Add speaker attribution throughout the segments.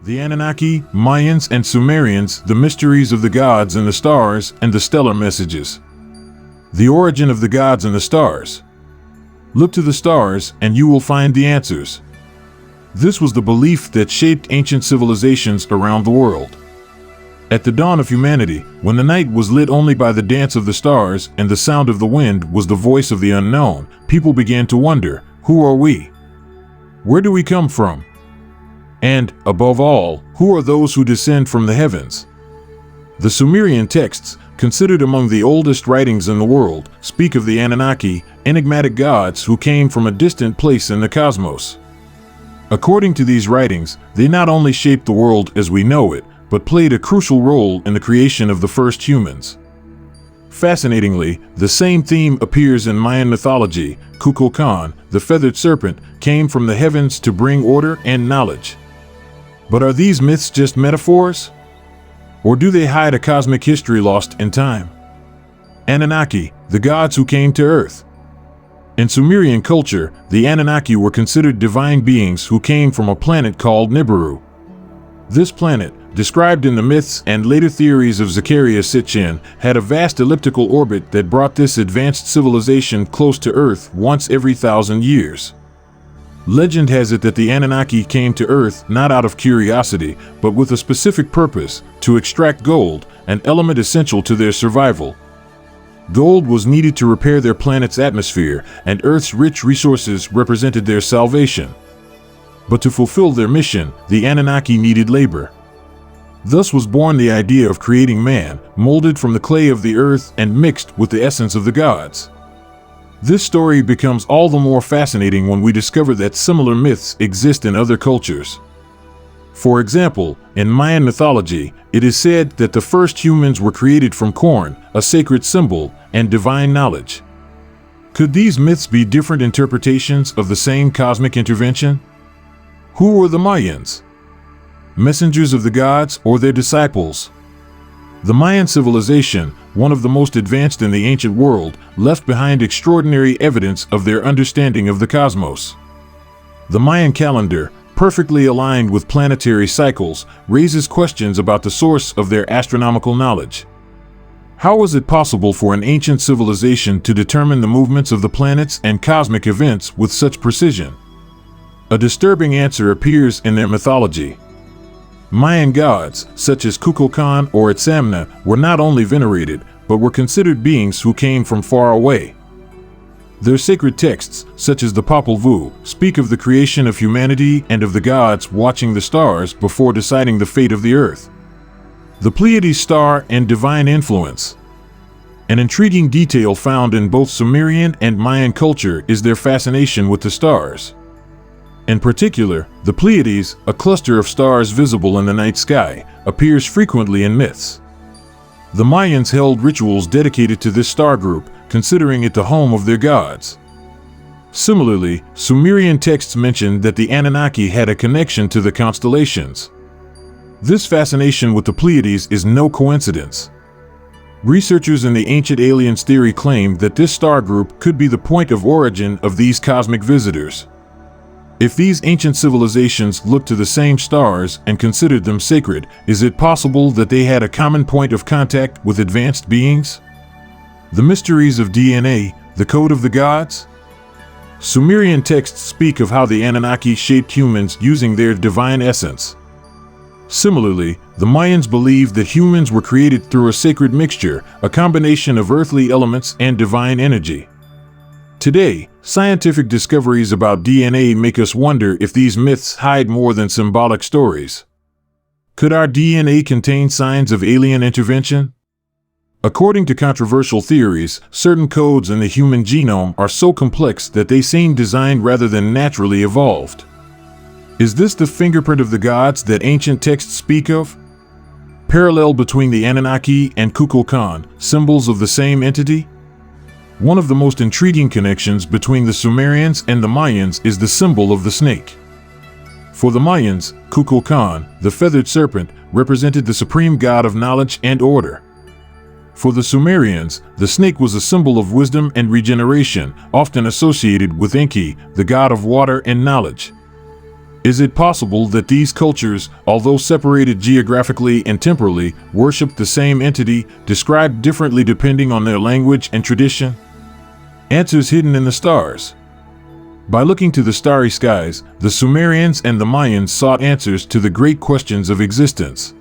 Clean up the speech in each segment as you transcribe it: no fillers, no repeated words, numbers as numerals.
Speaker 1: The Anunnaki, Mayans and Sumerians, the mysteries of the gods and the stars, and the stellar messages. The origin of the gods and the stars. Look to the stars, and you will find the answers. This was the belief that shaped ancient civilizations around the world. At the dawn of humanity, when the night was lit only by the dance of the stars and the sound of the wind was the voice of the unknown, people began to wonder, who are we? Where do we come from? And, above all, who are those who descend from the heavens? The Sumerian texts, considered among the oldest writings in the world, speak of the Anunnaki, enigmatic gods who came from a distant place in the cosmos. According to these writings, they not only shaped the world as we know it, but played a crucial role in the creation of the first humans. Fascinatingly, the same theme appears in Mayan mythology. Kukulkan, the feathered serpent, came from the heavens to bring order and knowledge. But are these myths just metaphors? Or do they hide a cosmic history lost in time? Anunnaki, the gods who came to Earth. In Sumerian culture, the Anunnaki were considered divine beings who came from a planet called Nibiru. This planet, described in the myths and later theories of Zechariah Sitchin, had a vast elliptical orbit that brought this advanced civilization close to Earth once every 1,000 years. Legend has it that the Anunnaki came to Earth not out of curiosity, but with a specific purpose, to extract gold, an element essential to their survival. Gold was needed to repair their planet's atmosphere, and Earth's rich resources represented their salvation. But to fulfill their mission, the Anunnaki needed labor. Thus was born the idea of creating man, molded from the clay of the earth and mixed with the essence of the gods. This story becomes all the more fascinating when we discover that similar myths exist in other cultures. For example, in Mayan mythology, it is said that the first humans were created from corn, a sacred symbol, and divine knowledge. Could these myths be different interpretations of the same cosmic intervention? Who were the Mayans? Messengers of the gods or their disciples? The Mayan civilization, one of the most advanced in the ancient world, left behind extraordinary evidence of their understanding of the cosmos. The Mayan calendar, perfectly aligned with planetary cycles, raises questions about the source of their astronomical knowledge. How was it possible for an ancient civilization to determine the movements of the planets and cosmic events with such precision? A disturbing answer appears in their mythology. Mayan gods, such as Kukulkan or Itzamna, were not only venerated, but were considered beings who came from far away. Their sacred texts, such as the Popol Vuh, speak of the creation of humanity and of the gods watching the stars before deciding the fate of the earth. The Pleiades star and divine influence. An intriguing detail found in both Sumerian and Mayan culture is their fascination with the stars. In particular, the Pleiades, a cluster of stars visible in the night sky, appears frequently in myths. The Mayans held rituals dedicated to this star group, considering it the home of their gods. Similarly, Sumerian texts mention that the Anunnaki had a connection to the constellations. This fascination with the Pleiades is no coincidence. Researchers in the ancient aliens theory claim that this star group could be the point of origin of these cosmic visitors. If these ancient civilizations looked to the same stars and considered them sacred, is it possible that they had a common point of contact with advanced beings? The mysteries of DNA, the code of the gods? Sumerian texts speak of how the Anunnaki shaped humans using their divine essence. Similarly, the Mayans believed that humans were created through a sacred mixture, a combination of earthly elements and divine energy. Today, scientific discoveries about DNA make us wonder if these myths hide more than symbolic stories. Could our DNA contain signs of alien intervention? According to controversial theories, certain codes in the human genome are so complex that they seem designed rather than naturally evolved. Is this the fingerprint of the gods that ancient texts speak of? Parallel between the Anunnaki and Kukulkan, symbols of the same entity? One of the most intriguing connections between the Sumerians and the Mayans is the symbol of the snake. For the Mayans, Kukulkan, the feathered serpent, represented the supreme god of knowledge and order. For the Sumerians, the snake was a symbol of wisdom and regeneration, often associated with Enki, the god of water and knowledge. Is it possible that these cultures, although separated geographically and temporally, worshiped the same entity, described differently depending on their language and tradition? Answers hidden in the stars. By looking to the starry skies, the Sumerians and the Mayans sought answers to the great questions of existence.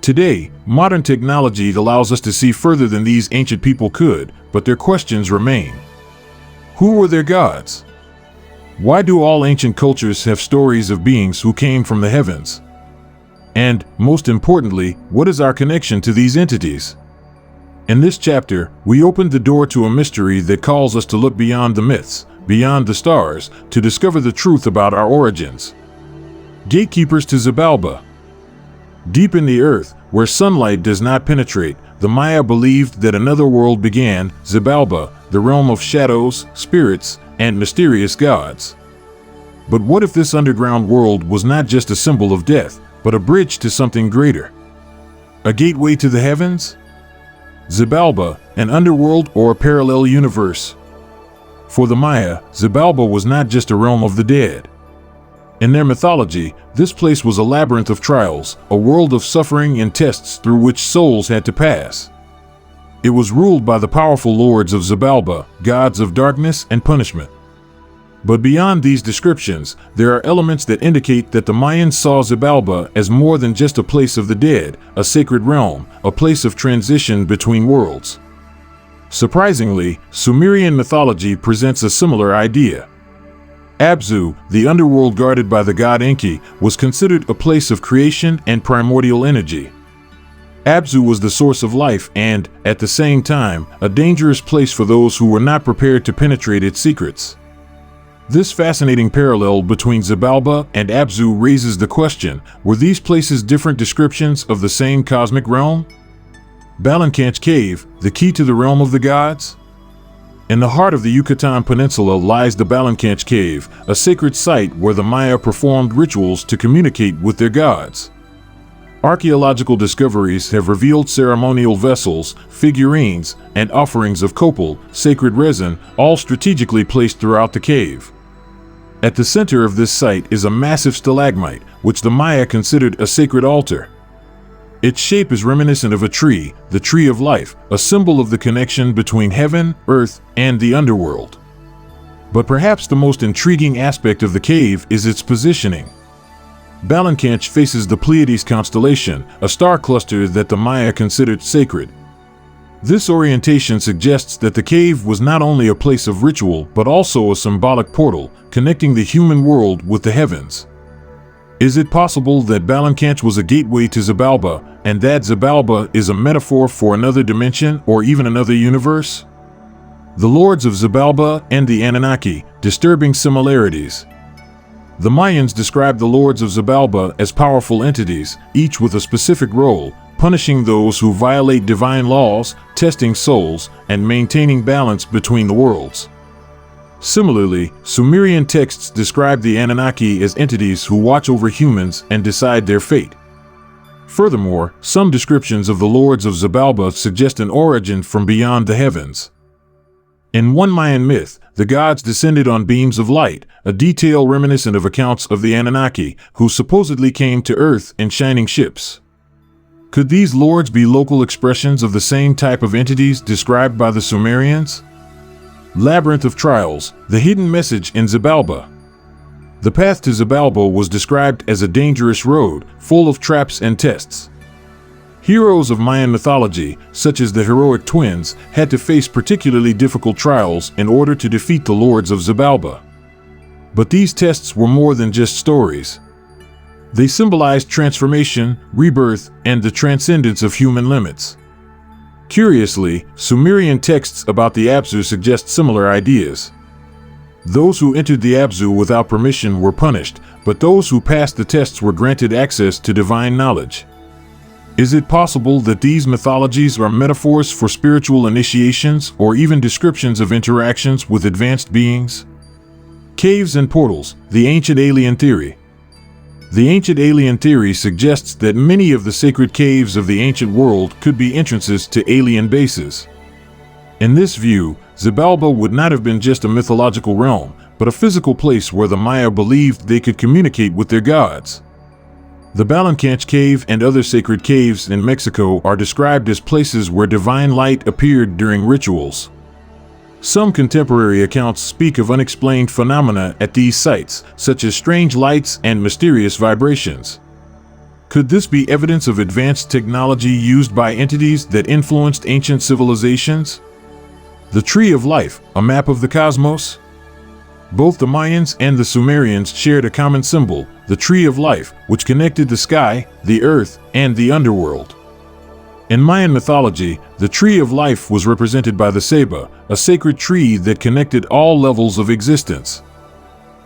Speaker 1: Today, modern technology allows us to see further than these ancient people could, but their questions remain. Who were their gods? Why do all ancient cultures have stories of beings who came from the heavens? And, most importantly, what is our connection to these entities? In this chapter, we opened the door to a mystery that calls us to look beyond the myths, beyond the stars, to discover the truth about our origins. Gatekeepers to Xibalba. Deep in the earth, where sunlight does not penetrate, the Maya believed that another world began, Xibalba, the realm of shadows, spirits, and mysterious gods. But what if this underground world was not just a symbol of death, but a bridge to something greater? A gateway to the heavens? Xibalba, an underworld or a parallel universe? For the Maya, Xibalba was not just a realm of the dead. In their mythology, this place was a labyrinth of trials, a world of suffering and tests through which souls had to pass. It was ruled by the powerful lords of Xibalba, gods of darkness and punishment. But beyond these descriptions, there are elements that indicate that the Mayans saw Xibalba as more than just a place of the dead, a sacred realm, a place of transition between worlds. Surprisingly, Sumerian mythology presents a similar idea. Abzu, the underworld guarded by the god Enki, was considered a place of creation and primordial energy. Abzu was the source of life and, at the same time, a dangerous place for those who were not prepared to penetrate its secrets. This fascinating parallel between Xibalba and Abzu raises the question, were these places different descriptions of the same cosmic realm? Balankanch Cave, the key to the realm of the gods? In the heart of the Yucatan Peninsula lies the Balankanch Cave, a sacred site where the Maya performed rituals to communicate with their gods. Archaeological discoveries have revealed ceremonial vessels, figurines, and offerings of copal, sacred resin, all strategically placed throughout the cave. At the center of this site is a massive stalagmite, which the Maya considered a sacred altar. Its shape is reminiscent of a tree, the tree of life, a symbol of the connection between heaven, earth, and the underworld. But perhaps the most intriguing aspect of the cave is its positioning. Balankanch faces the Pleiades constellation, a star cluster that the Maya considered sacred. This orientation suggests that the cave was not only a place of ritual but also a symbolic portal, connecting the human world with the heavens. Is it possible that Balankanch was a gateway to Xibalba, and that Xibalba is a metaphor for another dimension or even another universe? The lords of Xibalba and the Anunnaki, disturbing similarities. The Mayans described the lords of Xibalba as powerful entities, each with a specific role, punishing those who violate divine laws, testing souls, and maintaining balance between the worlds. Similarly, Sumerian texts describe the Anunnaki as entities who watch over humans and decide their fate. Furthermore, some descriptions of the lords of Xibalba suggest an origin from beyond the heavens. In one Mayan myth, the gods descended on beams of light, a detail reminiscent of accounts of the Anunnaki, who supposedly came to Earth in shining ships. Could these lords be local expressions of the same type of entities described by the Sumerians? Labyrinth of Trials, the hidden message in Xibalba. The path to Xibalba was described as a dangerous road, full of traps and tests. Heroes of Mayan mythology, such as the heroic twins, had to face particularly difficult trials in order to defeat the lords of Xibalba. But these tests were more than just stories. They symbolized transformation, rebirth, and the transcendence of human limits. Curiously, Sumerian texts about the Abzu suggest similar ideas. Those who entered the Abzu without permission were punished, but those who passed the tests were granted access to divine knowledge. Is it possible that these mythologies are metaphors for spiritual initiations or even descriptions of interactions with advanced beings? Caves and portals, the ancient alien theory. The ancient alien theory suggests that many of the sacred caves of the ancient world could be entrances to alien bases. In this view, Xibalba would not have been just a mythological realm, but a physical place where the Maya believed they could communicate with their gods. The Balancanch Cave and other sacred caves in Mexico are described as places where divine light appeared during rituals. Some contemporary accounts speak of unexplained phenomena at these sites, such as strange lights and mysterious vibrations. Could this be evidence of advanced technology used by entities that influenced ancient civilizations? The Tree of Life, a map of the cosmos? Both the Mayans and the Sumerians shared a common symbol, the Tree of Life, which connected the sky, the earth, and the underworld. In Mayan mythology, the Tree of Life was represented by the ceiba, a sacred tree that connected all levels of existence.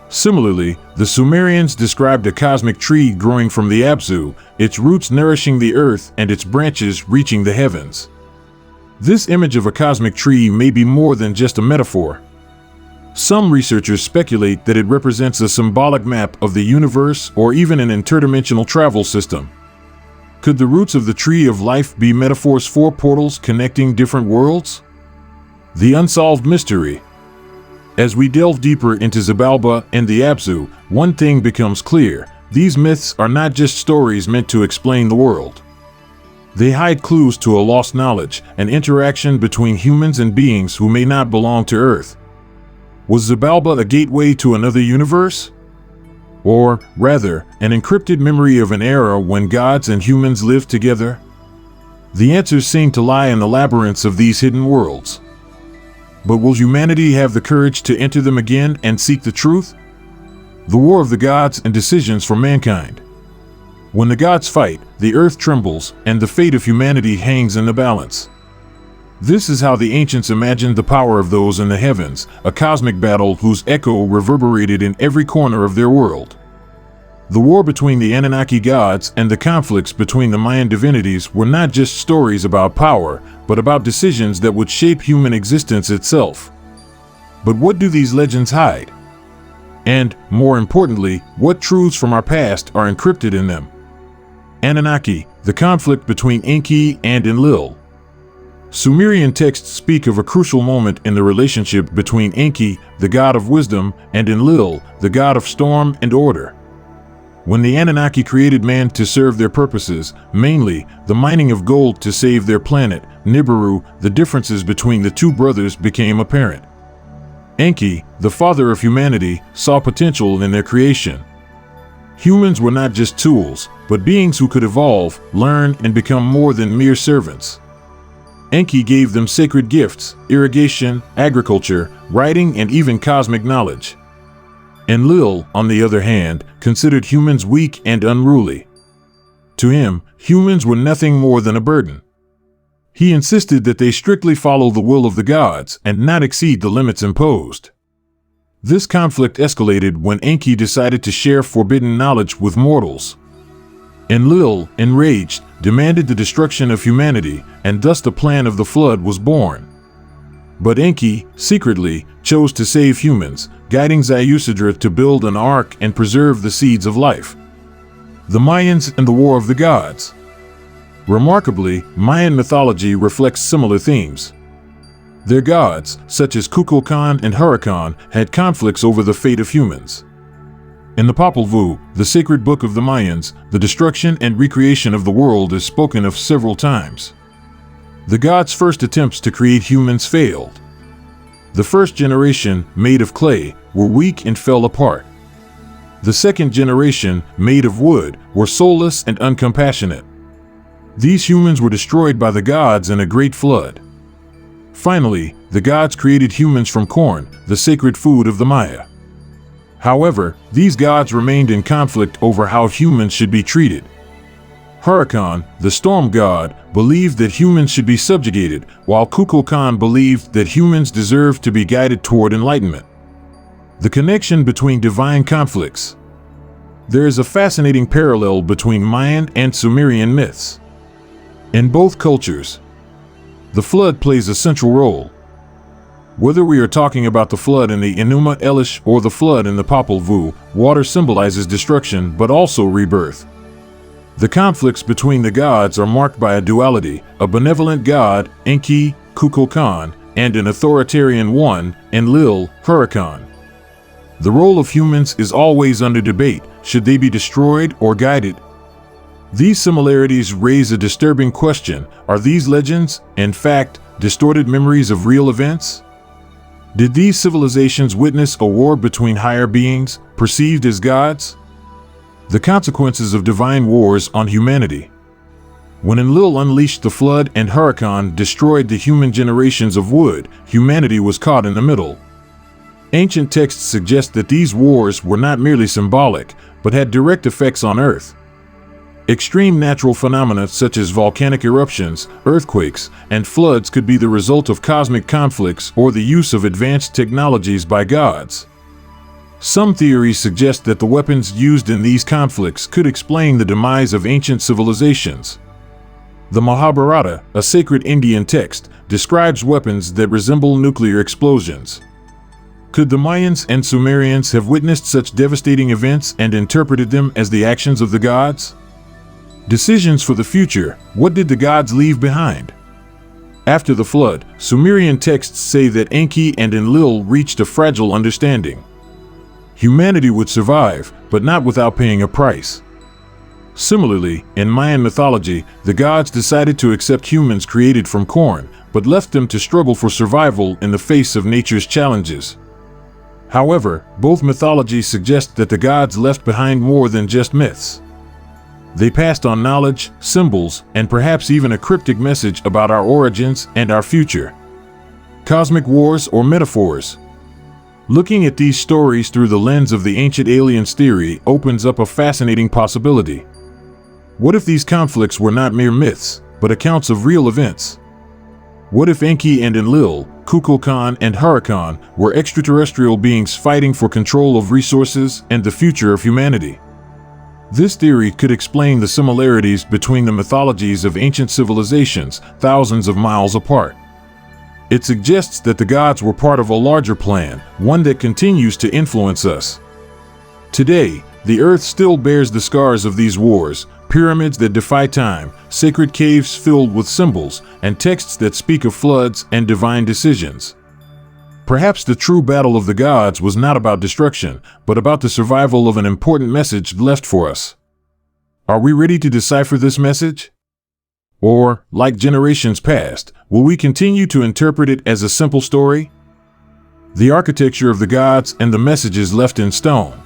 Speaker 1: Similarly, the Sumerians described a cosmic tree growing from the Abzu, its roots nourishing the earth and its branches reaching the heavens. This image of a cosmic tree may be more than just a metaphor. Some researchers speculate that it represents a symbolic map of the universe or even an interdimensional travel system. Could the roots of the Tree of Life be metaphors for portals connecting different worlds? The unsolved mystery. As we delve deeper into Xibalba and the Abzu, one thing becomes clear: these myths are not just stories meant to explain the world. They hide clues to a lost knowledge, an interaction between humans and beings who may not belong to Earth. Was Xibalba a gateway to another universe? Or, rather, an encrypted memory of an era when gods and humans lived together? The answers seem to lie in the labyrinths of these hidden worlds. But will humanity have the courage to enter them again and seek the truth? The war of the gods and decisions for mankind. When the gods fight, the earth trembles, and the fate of humanity hangs in the balance. This is how the ancients imagined the power of those in the heavens, a cosmic battle whose echo reverberated in every corner of their world. The war between the Anunnaki gods and the conflicts between the Mayan divinities were not just stories about power, but about decisions that would shape human existence itself. But what do these legends hide? And, more importantly, what truths from our past are encrypted in them? Anunnaki, the conflict between Enki and Enlil. Sumerian texts speak of a crucial moment in the relationship between Enki, the god of wisdom, and Enlil, the god of storm and order. When the Anunnaki created man to serve their purposes, mainly the mining of gold to save their planet, Nibiru, the differences between the two brothers became apparent. Enki, the father of humanity, saw potential in their creation. Humans were not just tools, but beings who could evolve, learn, and become more than mere servants. Enki gave them sacred gifts, irrigation, agriculture, writing, and even cosmic knowledge. Enlil, on the other hand, considered humans weak and unruly. To him, humans were nothing more than a burden. He insisted that they strictly follow the will of the gods and not exceed the limits imposed. This conflict escalated when Enki decided to share forbidden knowledge with mortals. Enlil, enraged, demanded the destruction of humanity, and thus the plan of the flood was born. But Enki, secretly, chose to save humans, guiding Ziggurats to build an ark and preserve the seeds of life. The Mayans and the War of the Gods. Remarkably, Mayan mythology reflects similar themes. Their gods, such as Kukulkan and Hurakan, had conflicts over the fate of humans. In the Popol Vuh, the sacred book of the Mayans, the destruction and recreation of the world is spoken of several times. The gods' first attempts to create humans failed. The first generation, made of clay, were weak and fell apart. The second generation, made of wood, were soulless and uncompassionate. These humans were destroyed by the gods in a great flood. Finally, the gods created humans from corn, the sacred food of the Maya. However, these gods remained in conflict over how humans should be treated. Hurakan, the storm god, believed that humans should be subjugated, while Kukulkan believed that humans deserved to be guided toward enlightenment. The connection between divine conflicts. There is a fascinating parallel between Mayan and Sumerian myths. In both cultures, the flood plays a central role. Whether we are talking about the flood in the Enuma Elish or the flood in the Popol Vuh, water symbolizes destruction but also rebirth. The conflicts between the gods are marked by a duality, a benevolent god, Enki, Kukulkan, and an authoritarian one, Enlil, Hurakan. The role of humans is always under debate. Should they be destroyed or guided? These similarities raise a disturbing question. Are these legends, in fact, distorted memories of real events? Did these civilizations witness a war between higher beings, perceived as gods? The consequences of divine wars on humanity. When Enlil unleashed the flood and hurricane destroyed the human generations of wood, humanity was caught in the middle. Ancient texts suggest that these wars were not merely symbolic, but had direct effects on Earth. Extreme natural phenomena such as volcanic eruptions, earthquakes, and floods could be the result of cosmic conflicts or the use of advanced technologies by gods. Some theories suggest that the weapons used in these conflicts could explain the demise of ancient civilizations. The Mahabharata, a sacred Indian text, describes weapons that resemble nuclear explosions. Could the Mayans and Sumerians have witnessed such devastating events and interpreted them as the actions of the gods? Decisions for the future. What did the gods leave behind? After the flood, Sumerian texts say that Enki and Enlil reached a fragile understanding. Humanity would survive, but not without paying a price. Similarly, in Mayan mythology, the gods decided to accept humans created from corn, but left them to struggle for survival in the face of nature's challenges. However, both mythologies suggest that the gods left behind more than just myths. They passed on knowledge, symbols, and perhaps even a cryptic message about our origins and our future. Cosmic wars or metaphors. Looking at these stories through the lens of the ancient aliens theory opens up a fascinating possibility. What if these conflicts were not mere myths, but accounts of real events? What if Enki and Enlil, Kukulkan and Hurakan were extraterrestrial beings fighting for control of resources and the future of humanity? This theory could explain the similarities between the mythologies of ancient civilizations thousands of miles apart. It suggests that the gods were part of a larger plan, one that continues to influence us. Today, the Earth still bears the scars of these wars, pyramids that defy time, sacred caves filled with symbols, and texts that speak of floods and divine decisions. Perhaps the true battle of the gods was not about destruction, but about the survival of an important message left for us. Are we ready to decipher this message? Or, like generations past, will we continue to interpret it as a simple story? The architecture of the gods and the messages left in stone.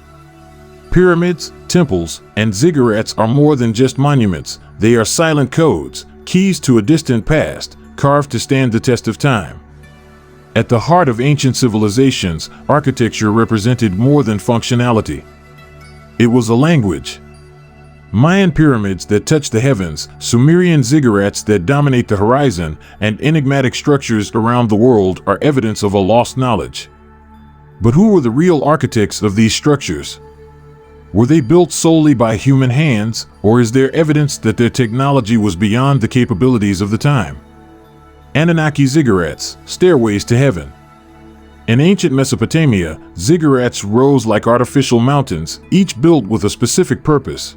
Speaker 1: Pyramids, temples, and ziggurats are more than just monuments. They are silent codes, keys to a distant past, carved to stand the test of time. At the heart of ancient civilizations, architecture represented more than functionality. It was a language. Mayan pyramids that touch the heavens, Sumerian ziggurats that dominate the horizon, and enigmatic structures around the world are evidence of a lost knowledge. But who were the real architects of these structures? Were they built solely by human hands, or is there evidence that their technology was beyond the capabilities of the time? Anunnaki ziggurats, stairways to heaven. In ancient Mesopotamia, ziggurats rose like artificial mountains, each built with a specific purpose.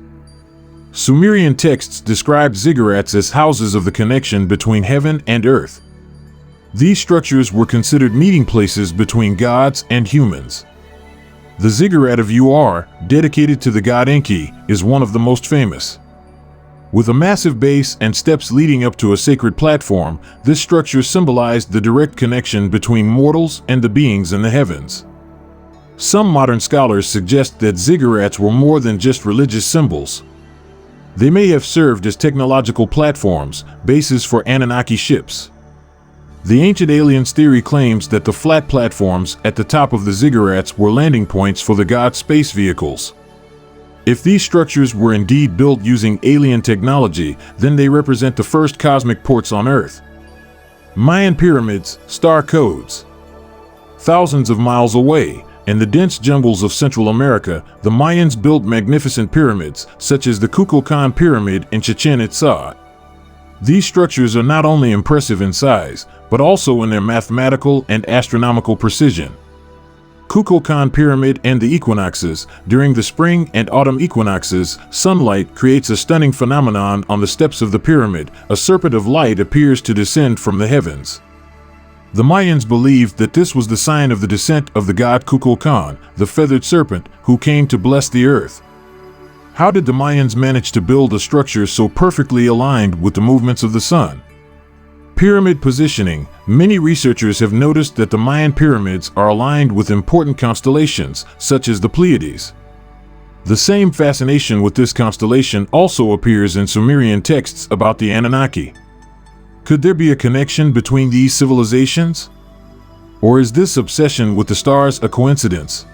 Speaker 1: Sumerian texts described ziggurats as houses of the connection between heaven and earth. These structures were considered meeting places between gods and humans. The ziggurat of Ur, dedicated to the god Enki, is one of the most famous. With a massive base and steps leading up to a sacred platform, this structure symbolized the direct connection between mortals and the beings in the heavens. Some modern scholars suggest that ziggurats were more than just religious symbols. They may have served as technological platforms, bases for Anunnaki ships. The ancient aliens theory claims that the flat platforms at the top of the ziggurats were landing points for the god space vehicles. If these structures were indeed built using alien technology, then they represent the first cosmic ports on Earth. Mayan pyramids, star codes. Thousands of miles away, in the dense jungles of Central America, the Mayans built magnificent pyramids, such as the Kukulkan Pyramid in Chichen Itza. These structures are not only impressive in size, but also in their mathematical and astronomical precision. Kukulkan Pyramid and the equinoxes. During the spring and autumn equinoxes, sunlight creates a stunning phenomenon on the steps of the pyramid. A serpent of light appears to descend from the heavens. The Mayans believed that this was the sign of the descent of the god Kukulkan, the feathered serpent, who came to bless the earth. How did the Mayans manage to build a structure so perfectly aligned with the movements of the sun? Pyramid positioning. Many researchers have noticed that the Mayan pyramids are aligned with important constellations, such as the Pleiades. The same fascination with this constellation also appears in Sumerian texts about the Anunnaki. Could there be a connection between these civilizations? Or is this obsession with the stars a coincidence?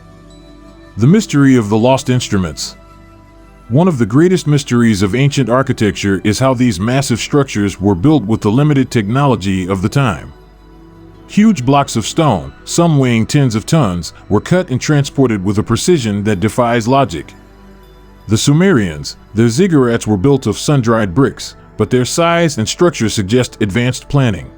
Speaker 1: The mystery of the lost instruments. One of the greatest mysteries of ancient architecture is how these massive structures were built with the limited technology of the time. Huge blocks of stone, some weighing tens of tons, were cut and transported with a precision that defies logic. The Sumerians, their ziggurats were built of sun-dried bricks, but their size and structure suggest advanced planning.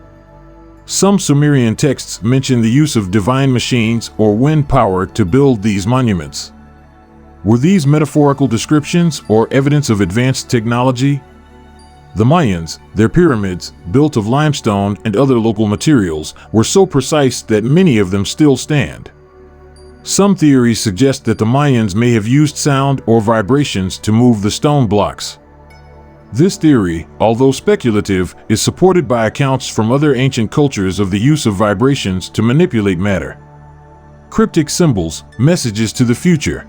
Speaker 1: Some Sumerian texts mention the use of divine machines or wind power to build these monuments. Were these metaphorical descriptions or evidence of advanced technology? The Mayans, their pyramids, built of limestone and other local materials, were so precise that many of them still stand. Some theories suggest that the Mayans may have used sound or vibrations to move the stone blocks. This theory, although speculative, is supported by accounts from other ancient cultures of the use of vibrations to manipulate matter. Cryptic symbols, messages to the future.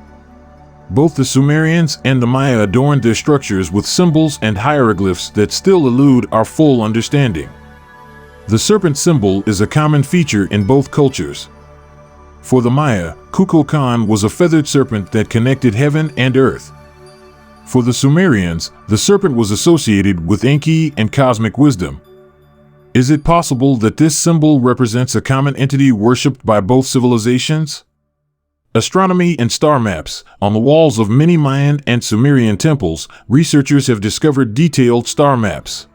Speaker 1: Both the Sumerians and the Maya adorned their structures with symbols and hieroglyphs that still elude our full understanding. The serpent symbol is a common feature in both cultures. For the Maya, Kukulkan was a feathered serpent that connected heaven and earth. For the Sumerians, the serpent was associated with Enki and cosmic wisdom. Is it possible that this symbol represents a common entity worshipped by both civilizations? Astronomy and star maps. On the walls of many Mayan and Sumerian temples, researchers have discovered detailed star maps.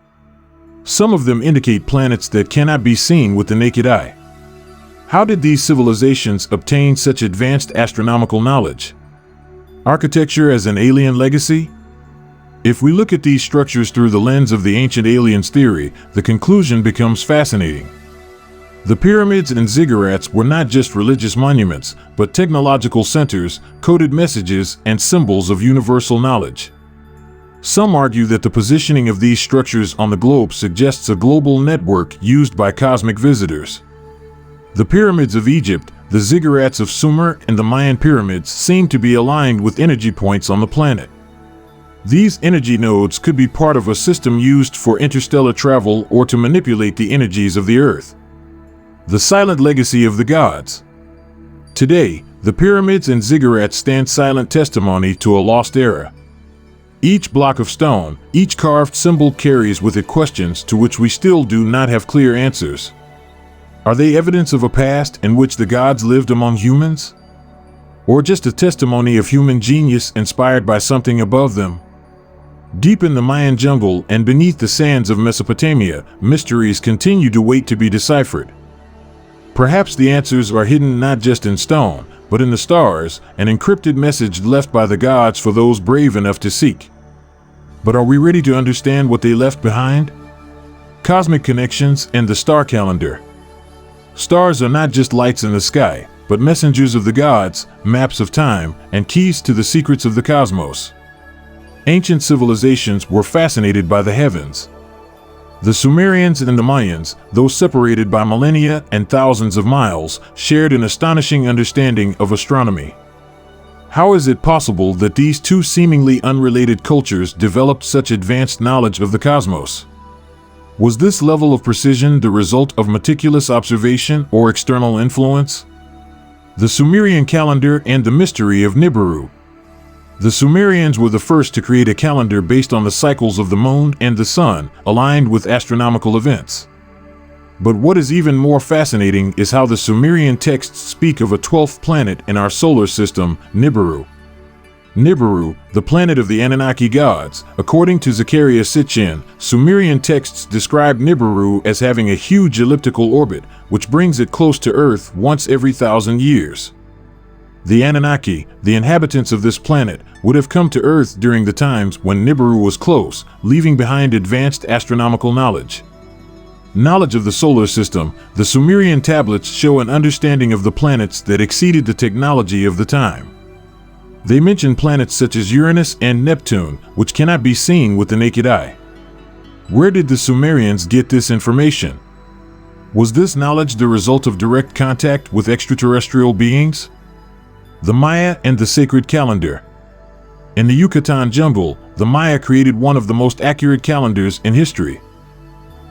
Speaker 1: Some of them indicate planets that cannot be seen with the naked eye. How did these civilizations obtain such advanced astronomical knowledge? Architecture as an alien legacy? If we look at these structures through the lens of the ancient aliens theory, the conclusion becomes fascinating. The pyramids and ziggurats were not just religious monuments, but technological centers, coded messages, and symbols of universal knowledge. Some argue that the positioning of these structures on the globe suggests a global network used by cosmic visitors. The pyramids of Egypt, the ziggurats of Sumer, and the Mayan pyramids seem to be aligned with energy points on the planet. These energy nodes could be part of a system used for interstellar travel or to manipulate the energies of the Earth. The silent legacy of the gods. Today, the pyramids and ziggurats stand silent testimony to a lost era. Each block of stone, each carved symbol carries with it questions to which we still do not have clear answers. Are they evidence of a past in which the gods lived among humans? Or just a testimony of human genius inspired by something above them? Deep in the Mayan jungle and beneath the sands of Mesopotamia, mysteries continue to wait to be deciphered. Perhaps the answers are hidden not just in stone, but in the stars, an encrypted message left by the gods for those brave enough to seek. But are we ready to understand what they left behind? Cosmic connections and the star calendar. Stars are not just lights in the sky, but messengers of the gods, maps of time, and keys to the secrets of the cosmos. Ancient civilizations were fascinated by the heavens. The Sumerians and the Mayans, though separated by millennia and thousands of miles, shared an astonishing understanding of astronomy. How is it possible that these two seemingly unrelated cultures developed such advanced knowledge of the cosmos? Was this level of precision the result of meticulous observation or external influence? The Sumerian calendar and the mystery of Nibiru. The Sumerians were the first to create a calendar based on the cycles of the moon and the sun, aligned with astronomical events. But what is even more fascinating is how the Sumerian texts speak of a 12th planet in our solar system, Nibiru. Nibiru, the planet of the Anunnaki gods. According to Zecharia Sitchin, Sumerian texts describe Nibiru as having a huge elliptical orbit, which brings it close to Earth once every 1,000 years. The Anunnaki, the inhabitants of this planet, would have come to Earth during the times when Nibiru was close, leaving behind advanced astronomical knowledge. Knowledge of the solar system. The Sumerian tablets show an understanding of the planets that exceeded the technology of the time. They mention planets such as Uranus and Neptune, which cannot be seen with the naked eye. Where did the Sumerians get this information? Was this knowledge the result of direct contact with extraterrestrial beings? The Maya and the sacred calendar. In the Yucatan jungle, the Maya created one of the most accurate calendars in history.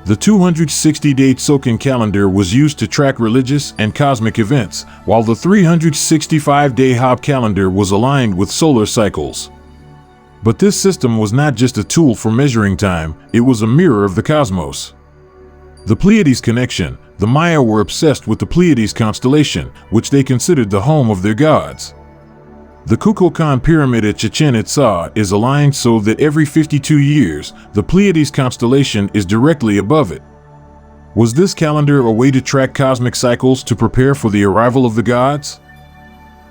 Speaker 1: The 260-day Tzolk'in calendar was used to track religious and cosmic events, while the 365-day Hab calendar was aligned with solar cycles. But this system was not just a tool for measuring time, it was a mirror of the cosmos. The Pleiades connection. The Maya were obsessed with the Pleiades constellation, which they considered the home of their gods. The Kukulkan pyramid at Chichen Itza is aligned so that every 52 years, the Pleiades constellation is directly above it. Was this calendar a way to track cosmic cycles to prepare for the arrival of the gods?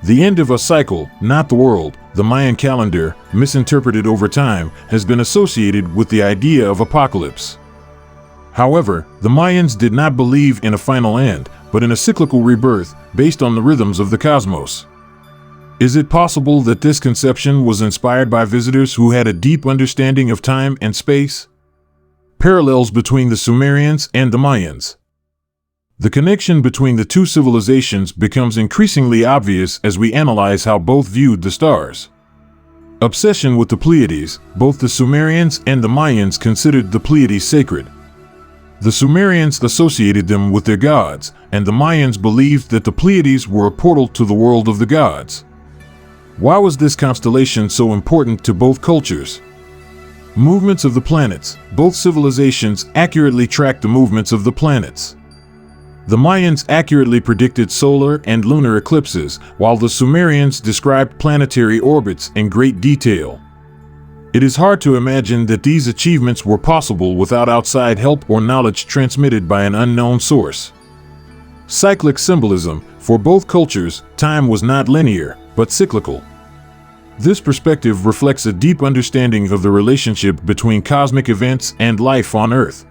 Speaker 1: The end of a cycle, not the world, the Mayan calendar, misinterpreted over time, has been associated with the idea of apocalypse. However, the Mayans did not believe in a final end, but in a cyclical rebirth based on the rhythms of the cosmos. Is it possible that this conception was inspired by visitors who had a deep understanding of time and space? Parallels between the Sumerians and the Mayans. The connection between the two civilizations becomes increasingly obvious as we analyze how both viewed the stars. Obsession with the Pleiades. Both the Sumerians and the Mayans considered the Pleiades sacred. The Sumerians associated them with their gods, and the Mayans believed that the Pleiades were a portal to the world of the gods. Why was this constellation so important to both cultures? Movements of the planets. Both civilizations accurately tracked the movements of the planets. The Mayans accurately predicted solar and lunar eclipses, while the Sumerians described planetary orbits in great detail. It is hard to imagine that these achievements were possible without outside help or knowledge transmitted by an unknown source. Cyclic symbolism. For both cultures, time was not linear, but cyclical. This perspective reflects a deep understanding of the relationship between cosmic events and life on Earth.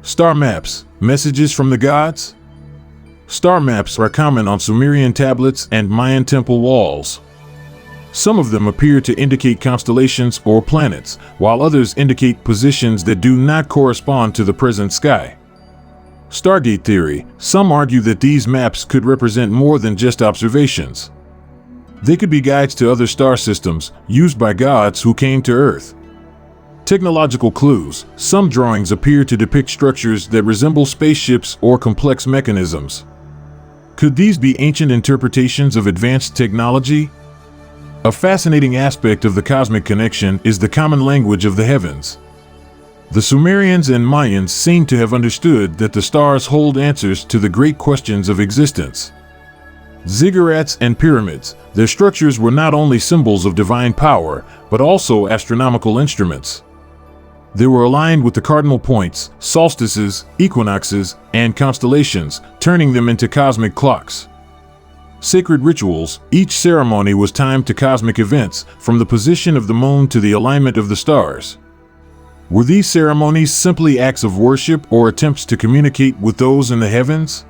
Speaker 1: Star maps. Messages from the gods? Star maps are common on Sumerian tablets and Mayan temple walls. Some of them appear to indicate constellations or planets, while others indicate positions that do not correspond to the present sky. Stargate theory. Some argue that these maps could represent more than just observations. They could be guides to other star systems, used by gods who came to Earth. Technological clues. Some drawings appear to depict structures that resemble spaceships or complex mechanisms. Could these be ancient interpretations of advanced technology? A fascinating aspect of the cosmic connection is the common language of the heavens. The Sumerians and Mayans seem to have understood that the stars hold answers to the great questions of existence. Ziggurats and pyramids. Their structures were not only symbols of divine power, but also astronomical instruments. They were aligned with the cardinal points, solstices, equinoxes, and constellations, turning them into cosmic clocks. Sacred rituals. Each ceremony was timed to cosmic events, from the position of the moon to the alignment of the stars. Were these ceremonies simply acts of worship or attempts to communicate with those in the heavens?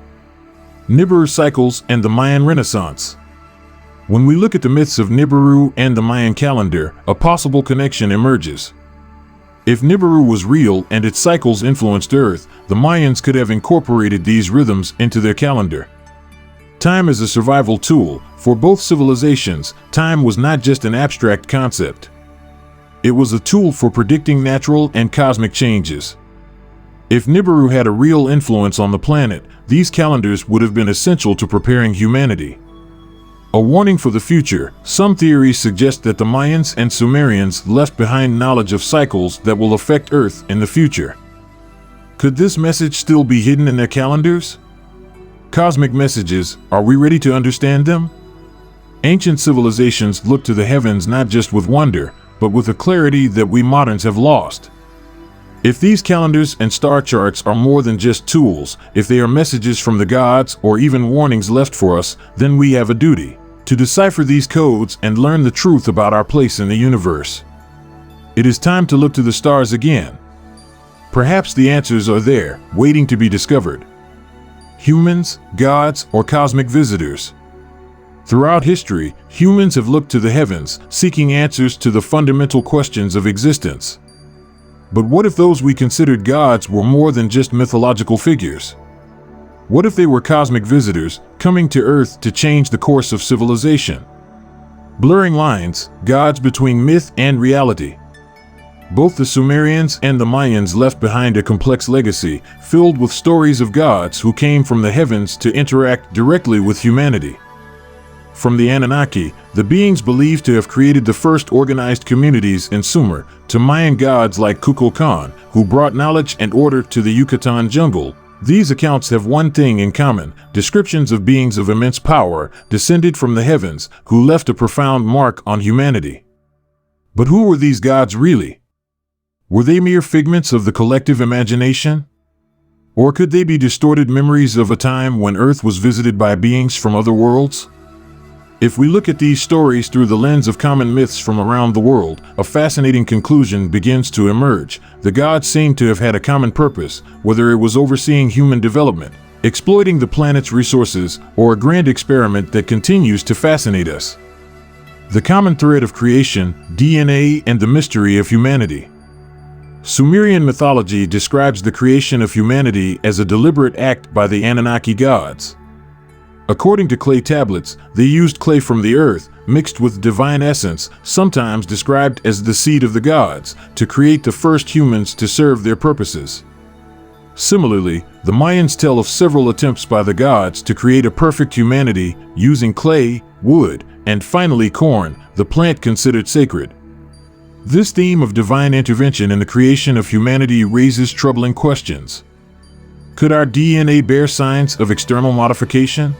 Speaker 1: Nibiru cycles and the Mayan Renaissance. When we look at the myths of Nibiru and the Mayan calendar, a possible connection emerges. If Nibiru was real and its cycles influenced Earth, the Mayans could have incorporated these rhythms into their calendar. Time as a survival tool. For both civilizations, time was not just an abstract concept. It was a tool for predicting natural and cosmic changes. If Nibiru had a real influence on the planet, these calendars would have been essential to preparing humanity. A warning for the future. Some theories suggest that the Mayans and Sumerians left behind knowledge of cycles that will affect Earth in the future. Could this message still be hidden in their calendars? Cosmic messages. Are we ready to understand them? Ancient civilizations looked to the heavens not just with wonder, but with a clarity that we moderns have lost. If these calendars and star charts are more than just tools, if they are messages from the gods or even warnings left for us, then we have a duty to decipher these codes and learn the truth about our place in the universe. It is time to look to the stars again. Perhaps the answers are there, waiting to be discovered. Humans, gods, or cosmic visitors? Throughout history, humans have looked to the heavens, seeking answers to the fundamental questions of existence. But what if those we considered gods were more than just mythological figures? What if they were cosmic visitors, coming to Earth to change the course of civilization? Blurring lines, gods between myth and reality. Both the Sumerians and the Mayans left behind a complex legacy, filled with stories of gods who came from the heavens to interact directly with humanity. From the Anunnaki, the beings believed to have created the first organized communities in Sumer, to Mayan gods like Kukulkan, who brought knowledge and order to the Yucatan jungle, these accounts have one thing in common: descriptions of beings of immense power, descended from the heavens, who left a profound mark on humanity. But who were these gods really? Were they mere figments of the collective imagination? Or could they be distorted memories of a time when Earth was visited by beings from other worlds? If we look at these stories through the lens of common myths from around the world, a fascinating conclusion begins to emerge. The gods seem to have had a common purpose, whether it was overseeing human development, exploiting the planet's resources, or a grand experiment that continues to fascinate us. The common thread of creation, DNA, and the mystery of humanity. Sumerian mythology describes the creation of humanity as a deliberate act by the Anunnaki gods. According to clay tablets, they used clay from the earth, mixed with divine essence, sometimes described as the seed of the gods, to create the first humans to serve their purposes. Similarly, the Mayans tell of several attempts by the gods to create a perfect humanity, using clay, wood, and finally corn, the plant considered sacred. This theme of divine intervention in the creation of humanity raises troubling questions. Could our DNA bear signs of external modification?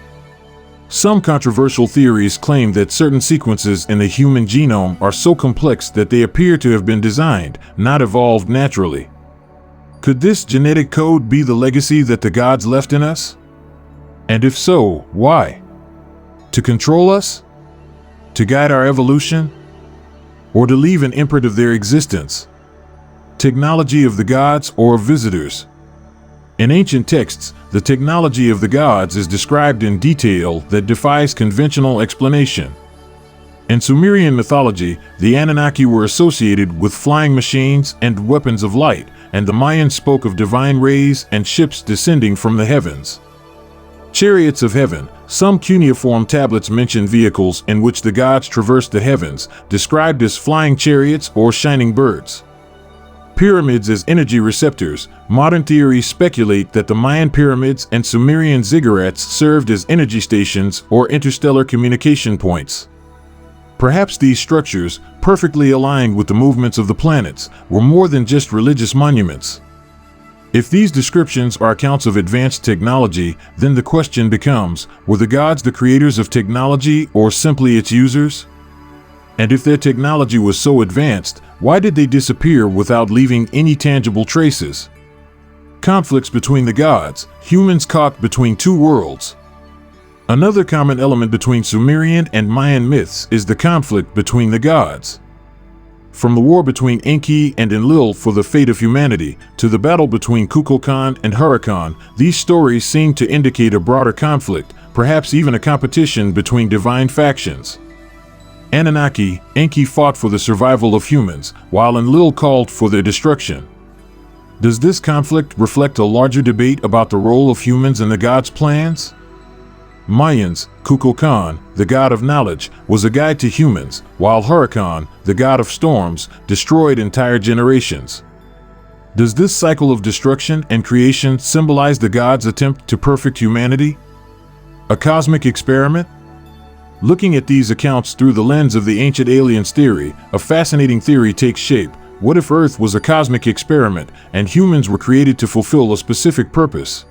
Speaker 1: Some controversial theories claim that certain sequences in the human genome are so complex that they appear to have been designed, not evolved naturally. Could this genetic code be the legacy that the gods left in us? And if so, why? To control us? To guide our evolution? Or to leave an imprint of their existence? Technology of the gods or of visitors? In ancient texts, the technology of the gods is described in detail that defies conventional explanation. In Sumerian mythology, the Anunnaki were associated with flying machines and weapons of light, and the Mayans spoke of divine rays and ships descending from the heavens. Chariots of heaven. Some cuneiform tablets mention vehicles in which the gods traversed the heavens, described as flying chariots or shining birds. Pyramids as energy receptors. Modern theories speculate that the Mayan pyramids and Sumerian ziggurats served as energy stations or interstellar communication points. Perhaps these structures, perfectly aligned with the movements of the planets, were more than just religious monuments. If these descriptions are accounts of advanced technology, then the question becomes, were the gods the creators of technology or simply its users? And if their technology was so advanced, why did they disappear without leaving any tangible traces? Conflicts between the gods, humans caught between two worlds. Another common element between Sumerian and Mayan myths is the conflict between the gods. From the war between Enki and Enlil for the fate of humanity, to the battle between Kukulkan and Hurakan, these stories seem to indicate a broader conflict, perhaps even a competition between divine factions. Anunnaki, Enki fought for the survival of humans, while Enlil called for their destruction. Does this conflict reflect a larger debate about the role of humans in the gods' plans? Mayans, Kukulkan, the god of knowledge, was a guide to humans, while Hurakan, the god of storms, destroyed entire generations. Does this cycle of destruction and creation symbolize the gods' attempt to perfect humanity? A cosmic experiment? Looking at these accounts through the lens of the ancient aliens theory, a fascinating theory takes shape. What if Earth was a cosmic experiment and humans were created to fulfill a specific purpose?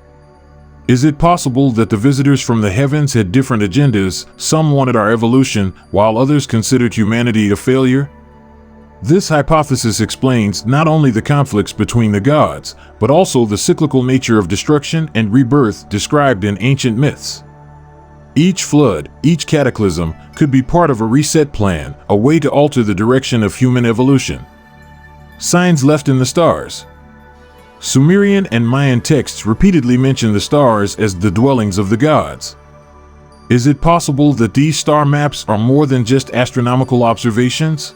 Speaker 1: Is it possible that the visitors from the heavens had different agendas? Some wanted our evolution, while others considered humanity a failure? This hypothesis explains not only the conflicts between the gods, but also the cyclical nature of destruction and rebirth described in ancient myths. Each flood, each cataclysm, could be part of a reset plan, a way to alter the direction of human evolution. Signs left in the stars. Sumerian and Mayan texts repeatedly mention the stars as the dwellings of the gods. Is it possible that these star maps are more than just astronomical observations?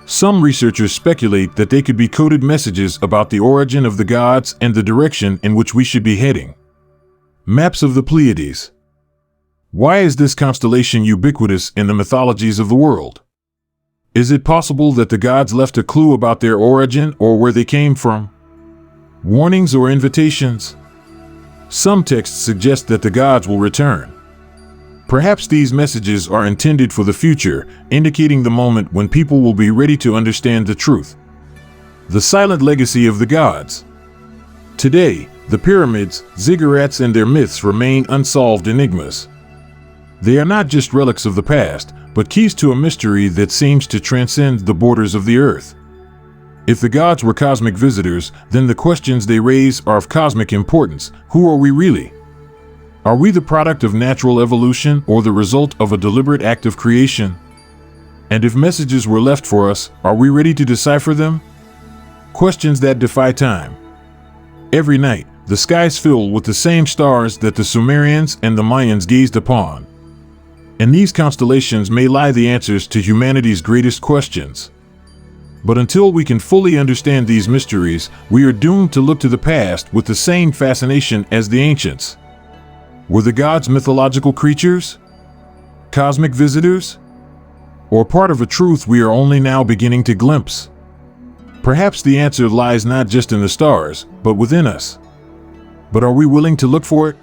Speaker 1: Some researchers speculate that they could be coded messages about the origin of the gods and the direction in which we should be heading. Maps of the Pleiades. Why is this constellation ubiquitous in the mythologies of the world? Is it possible that the gods left a clue about their origin or where they came from? Warnings or invitations? Some texts suggest that the gods will return. Perhaps these messages are intended for the future, indicating the moment when people will be ready to understand the truth. The silent legacy of the gods. Today, the pyramids, ziggurats, and their myths remain unsolved enigmas. They are not just relics of the past, but keys to a mystery that seems to transcend the borders of the earth. If the gods were cosmic visitors, then the questions they raise are of cosmic importance. Who are we really? Are we the product of natural evolution or the result of a deliberate act of creation? And if messages were left for us, are we ready to decipher them? Questions that defy time. Every night, the skies fill with the same stars that the Sumerians and the Mayans gazed upon. In these constellations may lie the answers to humanity's greatest questions. But until we can fully understand these mysteries, we are doomed to look to the past with the same fascination as the ancients. Were the gods mythological creatures? Cosmic visitors? Or part of a truth we are only now beginning to glimpse? Perhaps the answer lies not just in the stars, but within us. But are we willing to look for it?